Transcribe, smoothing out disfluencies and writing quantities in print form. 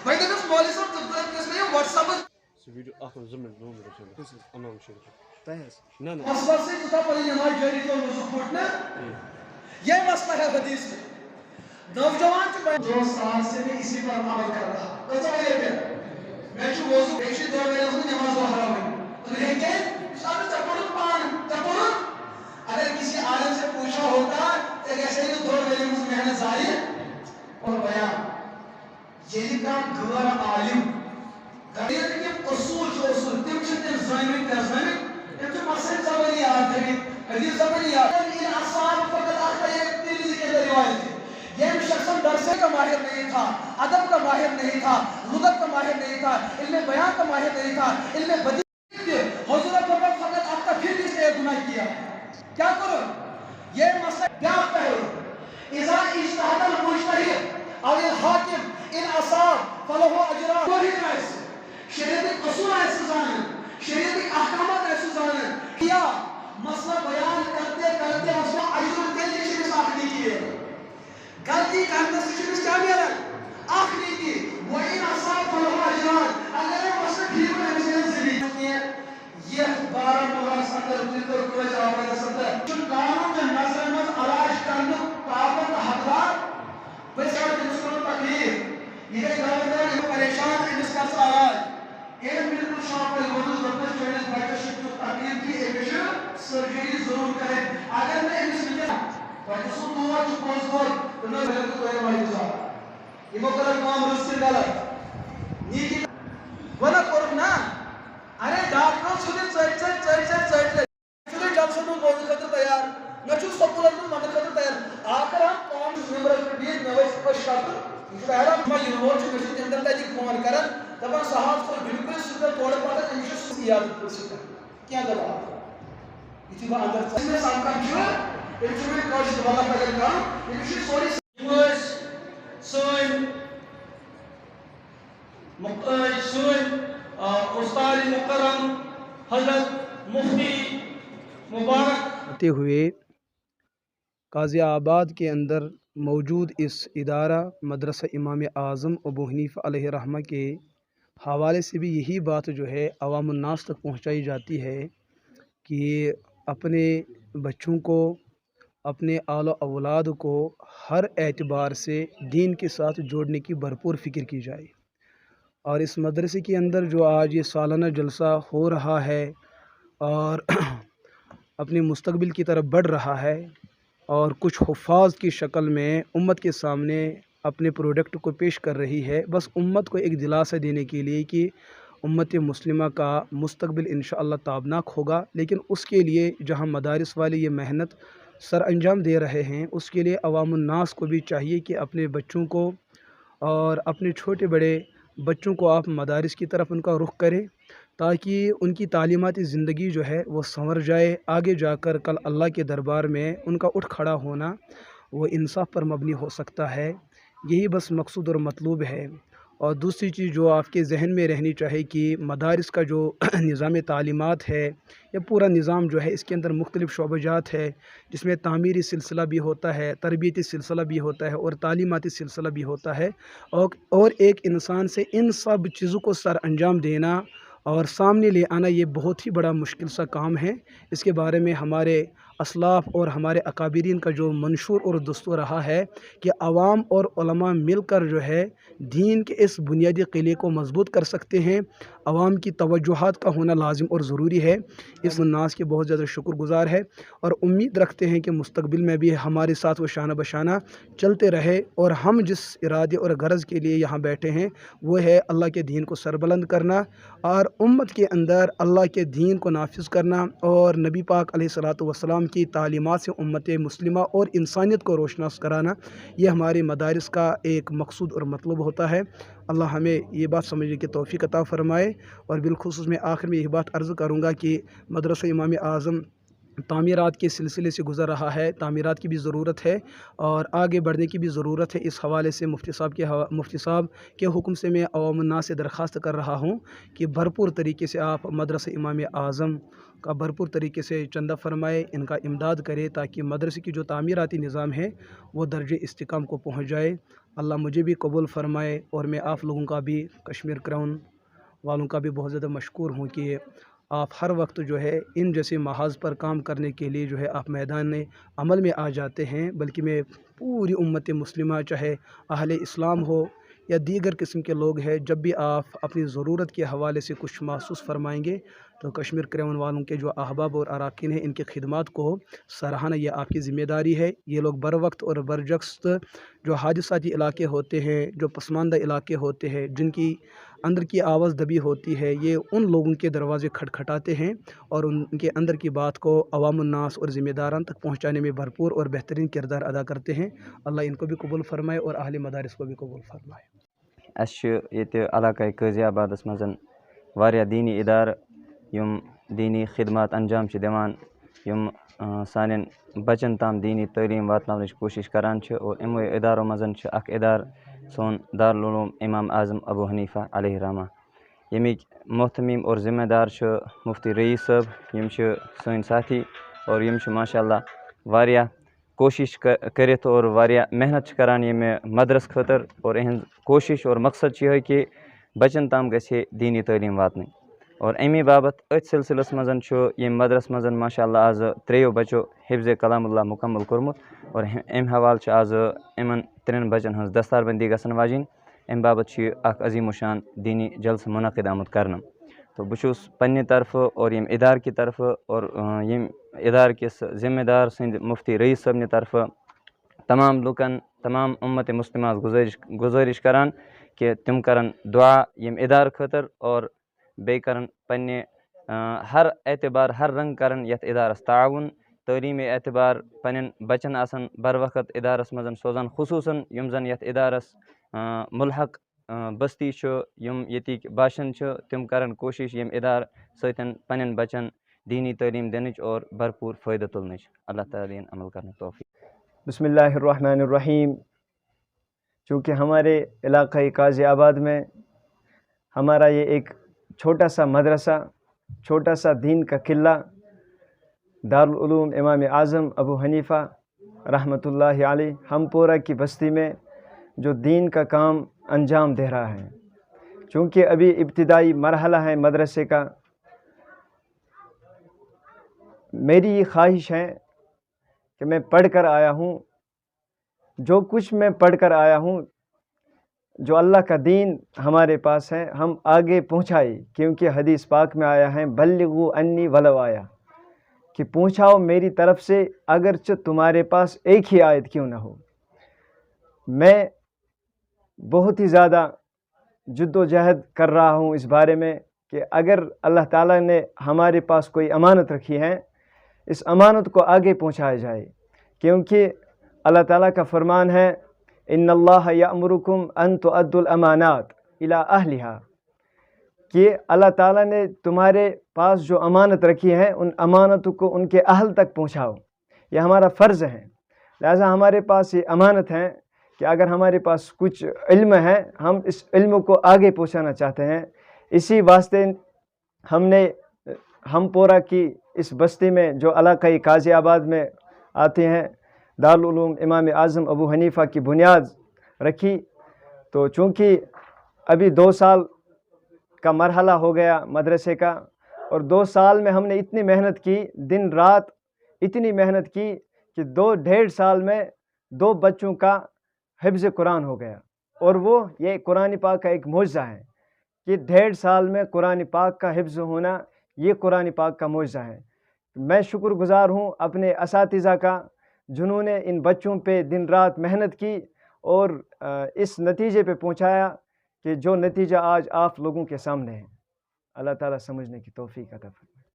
Vai demiz moli sab tıpkı WhatsApp Video akıl zımın ne olur sen? Anam şey. Tayas. Ne ne? masası tuta pari namaz jari ko wuzu putna ये मसला है हदीस में नौजवान जो साल से भी इसी पर अमल कर रहा मैं जो वजू बेशि दो मेरे उसने नमाज हराम है लेकिन सारे तपड़ुन पान तपड़ुन अगर किसी आलिम से पूछा होता तो कैसे ही दो मेरे उस मेहनत जाहिर और बयान ये काम गैर आलिम गैर के उसूल जो उसूल तुम जितने ज़ाहिर कर ज़ाहिर ये तो मसले ज़बानी याद है हदीस ज़बानी याद इन असार फकत आता है तिरमिज़ी के अंदर रिवायत है ये शख्स दरसे का माहिर नहीं था, अदब का माहिर नहीं था, लुगत का माहिर नहीं था, इल्म बयान का माहिर नहीं था, इल्म बदी हुज़ूर फरमाया फकत आपका फिर भी इसने गुनाह किया। क्या करो? ये मसला क्या कहो? इज़ा इज्तहद अल-मुज्तहिद और अल-हाकिम इन असाब फलहु अजरान। वही ऐसे शरीयत उसूल ऐसे जाने, शरीयत अहकामात ऐसे जाने किया मसला बयान करते करते उसमें अजर देने की साथ नहीं किए। गलती करने से किसी क्या मिला? आखिरी की वही नसाब फलहु अजरान। अगर ये मसला ठीक है इसमें ज़मीन की ये 12 मुहर्रम संदर दिलकर कोई जवाब नहीं सकता। जो कानून में नजर में अलाश करने पाबंद हकदार वैसे जिसको तकलीफ ये गवर्नर ये परेशान है जिसका सवाल ये बिल्कुल शॉप पे वजू जबरदस्त चैनल बैठक जो तकलीफ की एक सर्जरी जरूर करें। अगर मैं इस विषय पर उसको दुआ जो पोस्ट तो मैं बिल्कुल कोई नहीं था ये मौका काम रुस्ते डाला नी की वना करो ना अरे डॉक्टर सुने चल सुने जब से तुम बोलने खतर तैयार न चुप सपुलर तुम मन खतर तैयार आकर हम कौन मेंबर ऑफ दी नवस पर शात्र इस पहला मैं यूनिवर्सिटी में अंदर तक फोन करन तब साहब को बिल्कुल सुबह थोड़ा पता इंग्लिश याद कर सकता क्या दवा इसी बात अंदर से सामका जो इंस्ट्रूमेंट कोर्स वाला पकड़ का इंग्लिश सॉरी यूएस सोइन उस्ताद मुकर्रम हजरत मुफ्ती मुबारक होते हुए गाज़ियाबाद के अंदर मौजूद इस इदारा मदरसा इमाम आज़म अबू हनीफ़ा अलैहि रहमा के हवाले से भी यही बात जो है अवामुन्नास तक पहुँचाई जाती है कि अपने बच्चों को अपने आला औलाद को हर एतबार से दीन के साथ जोड़ने की भरपूर फ़िक्र की जाए। और इस मदरसे के अंदर जो आज ये सालाना जलसा हो रहा है और अपने मुस्तकबिल की तरफ बढ़ रहा है और कुछ हुफ़ाज़ की शक्ल में उम्मत के सामने अपने प्रोडक्ट को पेश कर रही है, बस उम्मत को एक दिलासा देने के लिए कि उम्मत मुस्लिमा का मुस्तकबिल इंशाअल्लाह ताबनाक होगा। लेकिन उसके लिए जहां मदारिस वाले ये मेहनत सर अंजाम दे रहे हैं, उसके लिए अवामुन्नास को भी चाहिए कि अपने बच्चों को और अपने छोटे बड़े बच्चों को आप मदारिस की तरफ उनका रुख करें ताकि उनकी तालीमाती ज़िंदगी जो है वो संवर जाए। आगे जाकर कल अल्लाह के दरबार में उनका उठ खड़ा होना वो इंसाफ पर मबनी हो सकता है। यही बस मकसूद और मतलूब है। और दूसरी चीज़ जो आपके जहन में रहनी चाहिए कि मदारिस का जो निज़ाम तालीमात है या पूरा निज़ाम जो है इसके अंदर मुख्तलिफ़ शोबजात है जिसमें तामीरी सिलसिला भी होता है, तरबियती सिलसिला भी होता है और तालीमाती सिलसिला भी होता है। और एक इंसान से इन सब चीज़ों को सर अंजाम देना और सामने ले आना ये बहुत ही बड़ा मुश्किल सा काम है। इसके बारे में हमारे असलाफ़ और हमारे अकाबिरीन का जो मंशूर और दस्तूर रहा है कि अवाम और उलमा मिलकर जो है दीन के इस बुनियादी क़िले को मज़बूत कर सकते हैं। अवाम की तवज्जुहात का होना लाजिम और ज़रूरी है। इस नाज के बहुत ज़्यादा शुक्रगुज़ार है और उम्मीद रखते हैं कि मुस्तक़बिल में भी हमारे साथ वो शाना बशाना चलते रहे और हम जिस इरादे और गरज़ के लिए यहाँ बैठे हैं वो है अल्लाह के दीन को सरबुलंद करना और उम्मत के अंदर अल्लाह के दीन को नाफिज करना और नबी पाक अलैहिस्सलातु वस्सलाम की तालीमात से उम्मत मुस्लिमा और इंसानियत को रोशनास कराना, ये हमारे मदारिस का एक मकसूद और मतलब होता है। अल्लाह हमें ये बात समझने की तौफ़ीक़ अता फ़रमाए। और बिलख़ुसूस मैं आखिर में यही बात अर्ज़ करूँगा कि मदरसा इमाम आज़म तामीरात के सिलसिले से गुज़र रहा है, तामीरात की भी ज़रूरत है और आगे बढ़ने की भी ज़रूरत है। इस हवाले से मुफ्ती साहब के हुक्म से मैं अवामुन्नास से दरख्वास्त कर रहा हूँ कि भरपूर तरीके से आप मदरसा इमाम आज़म का भरपूर तरीके से चंदा फरमाए, इनका इमदाद करे ताकि मदरसे की जो तामीराती निज़ाम है वो दर्जे इस्तिकाम को पहुँच जाए। अल्लाह मुझे भी कबूल फरमाए और मैं आप लोगों का भी, कश्मीर क्राउन वालों का भी बहुत ज़्यादा मशकूर हूँ कि आप हर वक्त जो है इन जैसे महाज पर काम करने के लिए जो है आप मैदान अमल में आ जाते हैं। बल्कि मैं पूरी उम्मत मुस्लिमा, चाहे अहले इस्लाम हो या दीगर किस्म के लोग हैं, जब भी आप अपनी ज़रूरत के हवाले से कुछ महसूस फरमाएंगे तो कश्मीर क्रेवन वालों के जो अहबाब और अरकान हैं, इनकी खिदमत को सराहना ये आपकी ज़िम्मेदारी है। ये लोग बर वक्त और बरजख्त जो हादसाती इलाके होते हैं, जो पसमानदा इलाके होते हैं, जिनकी अंदर की आवाज़ दबी होती है, ये उन लोगों के दरवाज़े खटखटाते हैं और उनके अंदर की बात को अवामुन्नास और ज़िम्मेदारान तक पहुँचाने में भरपूर और बेहतरीन किरदार अदा करते हैं। अल्लाह इनको भी कबूल फरमाए और अहले मदारिस को भी कबूल फरमाए। इलाक़ाई क़ाज़ियाबादस मज़ वारिया दीनी इदार यम दीनी खिदमत अंजाम दिवान यम सानिन बचन ताम दीनी तलीम वातनावनच कोशिश करान और इमो इदारों मज़न अख इदार सोन दारुल उलूम इमाम आज़म अबू हनीफ़ा अलैहि रहमा यमिक मोहतमीम और ज़िम्मेदार मुफ्ती रईस साहब यम सन साथी और यम माशाअल्लाह वारिया कोशिश करित और वारिया मेहनत करान ये मदरस खतर और इहंद कोशिश और मकसद यह कि बचन ताम गछे दीनी तलीम वातन और अमी बाबत अथ सिलसिलस मज़न ये मदरस मज़न माशाअल्लाह आज 3 बचो हिफ्ज़ कलामुल्लाह मुकम्मल कोरमुत और अम हवाल आज इमन 3 बचन हज दस्तारबंदी गसन वाजिन अम बाबत अख अजीम शान दीनी जलस मुनक़िद आमुत करना। तो बहुस पन्ने तरफ और यम इदार की तरफ और यम इदार किस ज़िम्मेदार सिंध मुफ्ती रईस साहब ने तरफ तमाम लुकन तमाम उम्मत मुस्लिमा गुजारिश करान कि तुम करन दुआ यम इदार खतर और बे करन पन्ने हर एतबार हर रंग करन यथ इदारस ताउन तलीम एतबार पन्न बचन आसन बर वक्त इदारस मज़न सोजान खुसूसन यम जन यथ इदारस मुल्हक बस्ती यम यतिक बाशन तिम करन कोशिश यम इदार सतन पन्न बचन दीनी तलीम देनच और भरपूर फ़ायदा तुलनच। अल्लाह ताला इन अमल करने तौफीक। बिस्मिल्लाहिर्रहमानिर्रहीम। चूँकि हमारे इलाक़ाई क़ाज़ियाबाद में हमारा ये एक छोटा सा मदरसा, छोटा सा दीन का किला दारुल उलूम इमाम आज़म अबू हनीफ़ा रहमतुल्लाहि अलैह हमपोरा की बस्ती में जो दीन का काम अंजाम दे रहा है। चूँकि अभी इब्तिदाई मरहला है मदरसे का, मेरी ये ख्वाहिश है कि मैं पढ़ कर आया हूँ, जो कुछ मैं पढ़ कर आया हूँ, जो अल्लाह का दीन हमारे पास है हम आगे पहुँचाए। क्योंकि हदीस पाक में आया है बल्लिगू अन्नी वलव आया, कि पहुँचाओ मेरी तरफ से अगरचे तुम्हारे पास एक ही आयत क्यों ना हो। मैं बहुत ही ज़्यादा जद्दोजहद कर रहा हूँ इस बारे में कि अगर अल्लाह ताला ने हमारे पास कोई अमानत रखी है, इस अमानत को आगे पहुँचाया जाए। क्योंकि अल्लाह ताला का फरमान है इन्नल्लाह यअमुरुकुम अन तुअद्दुल अमानात इला अहलिहा, कि अल्लाह ताला ने तुम्हारे पास जो अमानत रखी है उन अमानतों को उनके अहल तक पहुँचाओ। यह हमारा फ़र्ज़ है। लिहाजा हमारे पास ये अमानत है कि अगर हमारे पास कुछ इल्म है हम इस इल्म को आगे पहुँचाना चाहते हैं। इसी वास्ते हमपोरा की इस बस्ती में जो इलाक़ाई क़ाज़ियाबाद में आते हैं दारुल उलूम इमाम आज़म अबू हनीफ़ा की बुनियाद रखी। तो चूँकि अभी 2 साल का मरहला हो गया मदरसे का, और 2 साल में हमने इतनी मेहनत की, दिन रात इतनी मेहनत की कि 2-1.5 साल में 2 बच्चों का हिफ्ज़ कुरान हो गया। और वो ये कुरान पाक का एक मौजज़ा है कि 1.5 साल में कुरान पाक का हिफ्ज़ होना, ये कुरान पाक का मौजज़ा है। मैं शुक्रगुज़ार हूँ अपने असातिज़ा का, जिन्होंने इन बच्चों पे दिन रात मेहनत की और इस नतीजे पे पहुँचाया कि जो नतीजा आज आप लोगों के सामने है। अल्लाह ताला समझने की तौफ़ीक़ अता फरमाए।